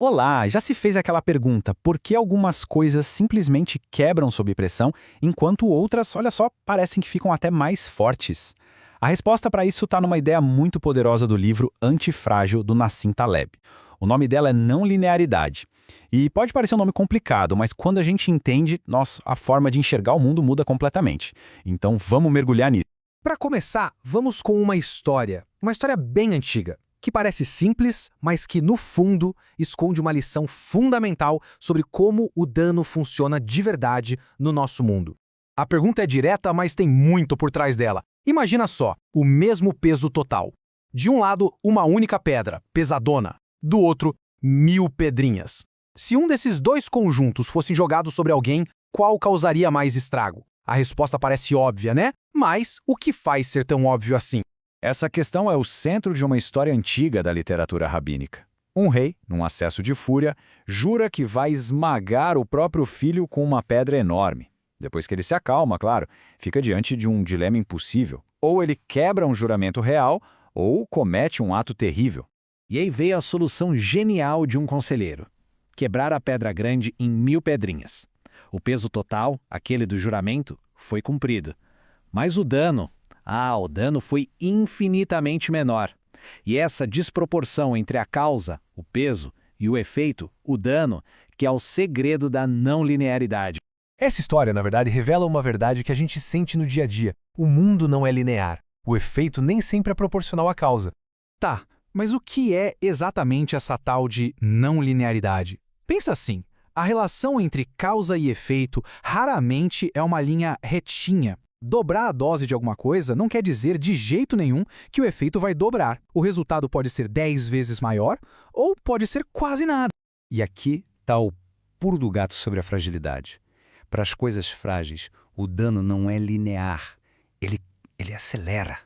Olá, já se fez aquela pergunta: por que algumas coisas simplesmente quebram sob pressão, enquanto outras, olha só, parecem que ficam até mais fortes? A resposta para isso está numa ideia muito poderosa do livro Antifrágil, do Nassim Taleb. O nome dela é não linearidade. E pode parecer um nome complicado, mas quando a gente entende, a forma de enxergar o mundo muda completamente. Então vamos mergulhar nisso. Para começar, vamos com uma história bem antiga, que parece simples, mas que, no fundo, esconde uma lição fundamental sobre como o dano funciona de verdade no nosso mundo. A pergunta é direta, mas tem muito por trás dela. Imagina só, o mesmo peso total. De um lado, uma única pedra, pesadona. Do outro, 1000 pedrinhas. Se um desses dois conjuntos fossem jogados sobre alguém, qual causaria mais estrago? A resposta parece óbvia, né? Mas o que faz ser tão óbvio assim? Essa questão é o centro de uma história antiga da literatura rabínica. Um rei, num acesso de fúria, jura que vai esmagar o próprio filho com uma pedra enorme. Depois que ele se acalma, claro, fica diante de um dilema impossível. Ou ele quebra um juramento real, ou comete um ato terrível. E aí veio a solução genial de um conselheiro: quebrar a pedra grande em 1000 pedrinhas. O peso total, aquele do juramento, foi cumprido. Mas o dano foi infinitamente menor. E essa desproporção entre a causa, o peso, e o efeito, o dano, que é o segredo da não linearidade. Essa história, na verdade, revela uma verdade que a gente sente no dia a dia. O mundo não é linear. O efeito nem sempre é proporcional à causa. Tá, mas o que é exatamente essa tal de não linearidade? Pensa assim, a relação entre causa e efeito raramente é uma linha retinha. Dobrar a dose de alguma coisa não quer dizer de jeito nenhum que o efeito vai dobrar. O resultado pode ser 10 vezes maior ou pode ser quase nada. E aqui está o pulo do gato sobre a fragilidade. Para as coisas frágeis, o dano não é linear. Ele acelera.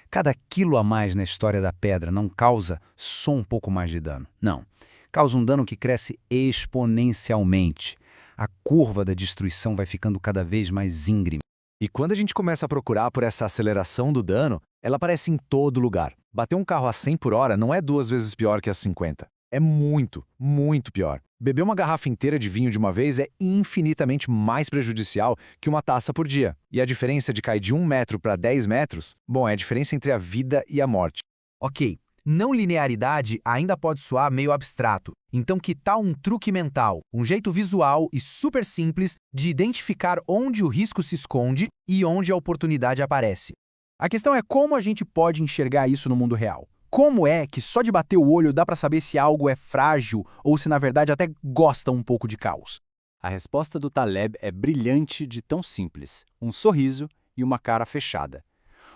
Cada quilo a mais na história da pedra não causa só um pouco mais de dano. Não. Causa um dano que cresce exponencialmente. A curva da destruição vai ficando cada vez mais íngreme. E quando a gente começa a procurar por essa aceleração do dano, ela aparece em todo lugar. Bater um carro a 100 por hora não é 2 vezes pior que a 50. É muito, muito pior. Beber uma garrafa inteira de vinho de uma vez é infinitamente mais prejudicial que uma taça por dia. E a diferença de cair de 1 metro para 10 metros, é a diferença entre a vida e a morte. Ok, não linearidade ainda pode soar meio abstrato. Então que tal um truque mental, um jeito visual e super simples de identificar onde o risco se esconde e onde a oportunidade aparece? A questão é como a gente pode enxergar isso no mundo real. Como é que só de bater o olho dá para saber se algo é frágil ou se na verdade até gosta um pouco de caos? A resposta do Taleb é brilhante de tão simples: um sorriso e uma cara fechada.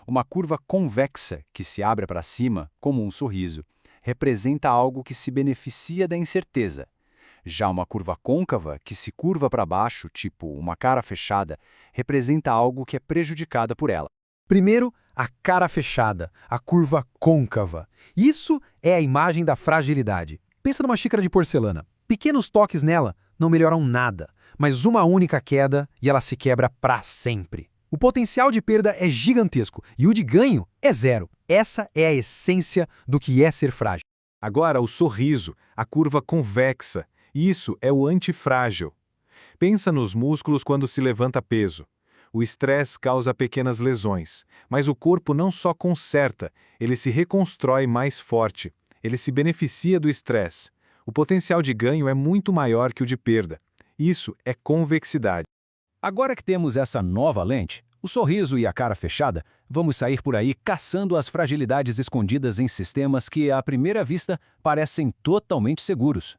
Uma curva convexa, que se abre para cima, como um sorriso, representa algo que se beneficia da incerteza. Já uma curva côncava, que se curva para baixo, tipo uma cara fechada, representa algo que é prejudicada por ela. Primeiro, a cara fechada, a curva côncava. Isso é a imagem da fragilidade. Pensa numa xícara de porcelana. Pequenos toques nela não melhoram nada, mas uma única queda e ela se quebra para sempre. O potencial de perda é gigantesco e o de ganho é zero. Essa é a essência do que é ser frágil. Agora, o sorriso, a curva convexa. Isso é o antifrágil. Pensa nos músculos quando se levanta peso. O estresse causa pequenas lesões, mas o corpo não só conserta, ele se reconstrói mais forte. Ele se beneficia do estresse. O potencial de ganho é muito maior que o de perda. Isso é convexidade. Agora que temos essa nova lente, o sorriso e a cara fechada, vamos sair por aí caçando as fragilidades escondidas em sistemas que, à primeira vista, parecem totalmente seguros.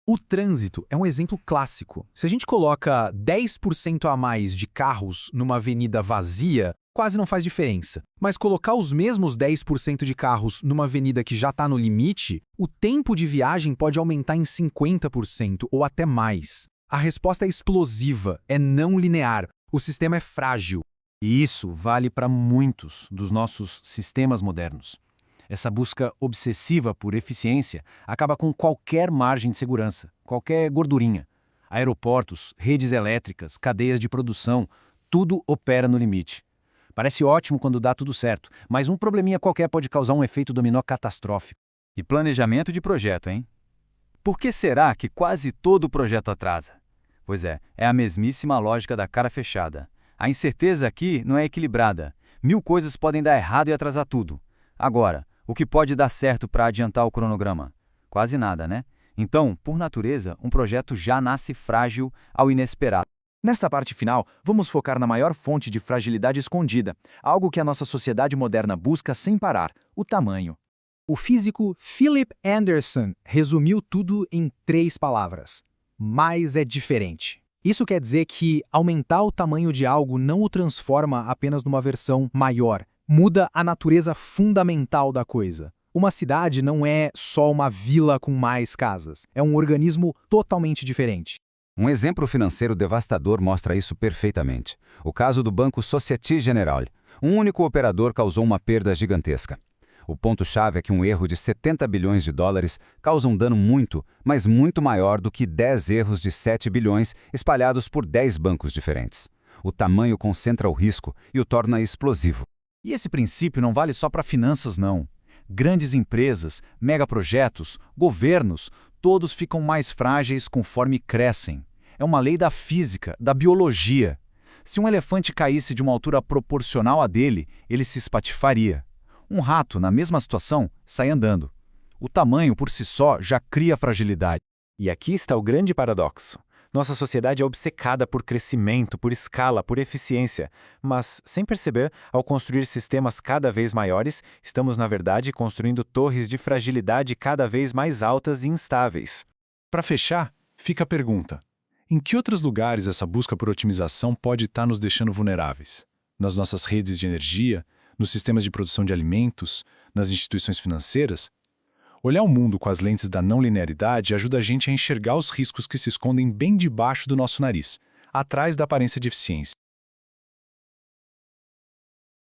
O trânsito é um exemplo clássico. Se a gente coloca 10% a mais de carros numa avenida vazia, quase não faz diferença. Mas colocar os mesmos 10% de carros numa avenida que já está no limite, o tempo de viagem pode aumentar em 50% ou até mais. A resposta é explosiva, é não linear. O sistema é frágil. E isso vale para muitos dos nossos sistemas modernos. Essa busca obsessiva por eficiência acaba com qualquer margem de segurança, qualquer gordurinha. Aeroportos, redes elétricas, cadeias de produção, tudo opera no limite. Parece ótimo quando dá tudo certo, mas um probleminha qualquer pode causar um efeito dominó catastrófico. E planejamento de projeto, hein? Por que será que quase todo o projeto atrasa? Pois é a mesmíssima lógica da cara fechada. A incerteza aqui não é equilibrada. 1000 coisas podem dar errado e atrasar tudo. Agora, o que pode dar certo para adiantar o cronograma? Quase nada, né? Então, por natureza, um projeto já nasce frágil ao inesperado. Nesta parte final, vamos focar na maior fonte de fragilidade escondida, algo que a nossa sociedade moderna busca sem parar: o tamanho. O físico Philip Anderson resumiu tudo em 3 palavras: mais é diferente. Isso quer dizer que aumentar o tamanho de algo não o transforma apenas numa versão maior, muda a natureza fundamental da coisa. Uma cidade não é só uma vila com mais casas, é um organismo totalmente diferente. Um exemplo financeiro devastador mostra isso perfeitamente. O caso do banco Société Générale. Um único operador causou uma perda gigantesca. O ponto-chave é que um erro de 70 bilhões de dólares causa um dano muito, mas muito maior do que 10 erros de 7 bilhões espalhados por 10 bancos diferentes. O tamanho concentra o risco e o torna explosivo. E esse princípio não vale só para finanças, não. Grandes empresas, megaprojetos, governos, todos ficam mais frágeis conforme crescem. É uma lei da física, da biologia. Se um elefante caísse de uma altura proporcional à dele, ele se espatifaria. Um rato, na mesma situação, sai andando. O tamanho, por si só, já cria fragilidade. E aqui está o grande paradoxo. Nossa sociedade é obcecada por crescimento, por escala, por eficiência. Mas, sem perceber, ao construir sistemas cada vez maiores, estamos, na verdade, construindo torres de fragilidade cada vez mais altas e instáveis. Para fechar, fica a pergunta: em que outros lugares essa busca por otimização pode estar nos deixando vulneráveis? Nas nossas redes de energia? Nos sistemas de produção de alimentos? Nas instituições financeiras? Olhar o mundo com as lentes da não linearidade ajuda a gente a enxergar os riscos que se escondem bem debaixo do nosso nariz, atrás da aparência de eficiência.